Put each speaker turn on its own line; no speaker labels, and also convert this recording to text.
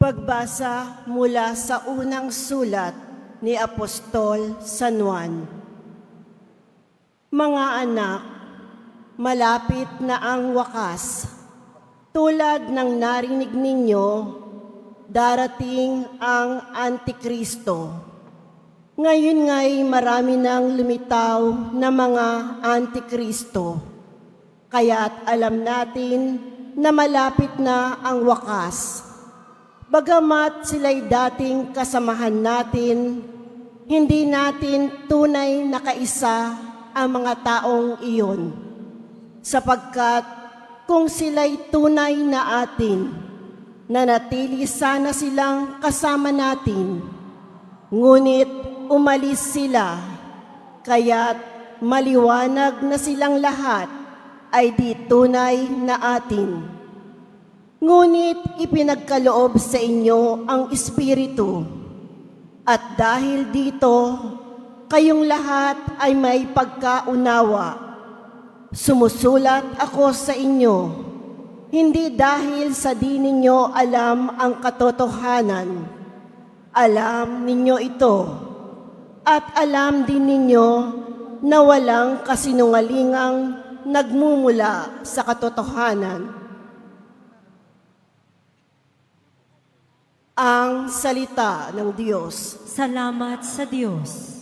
Pagbasa mula sa unang sulat ni Apostol San Juan. Mga anak, malapit na ang wakas. Tulad ng narinig ninyo, darating ang Antikristo. Ngayon nga'y marami nang lumitaw na mga Antikristo. Kaya't alam natin na malapit na ang wakas. Bagamat sila'y dating kasamahan natin, hindi natin tunay na kaisa ang mga taong iyon. Sapagkat kung sila'y tunay na atin, nanatili sana silang kasama natin. Ngunit umalis sila, kaya't maliwanag na silang lahat ay di tunay na atin. Ngunit ipinagkaloob sa inyo ang Espiritu, at dahil dito, kayong lahat ay may pagkaunawa. Sumusulat ako sa inyo, hindi dahil sa di ninyo alam ang katotohanan. Alam ninyo ito, at alam din ninyo na walang kasinungalingang nagmumula sa katotohanan. Ang salita ng Diyos.
Salamat sa Diyos.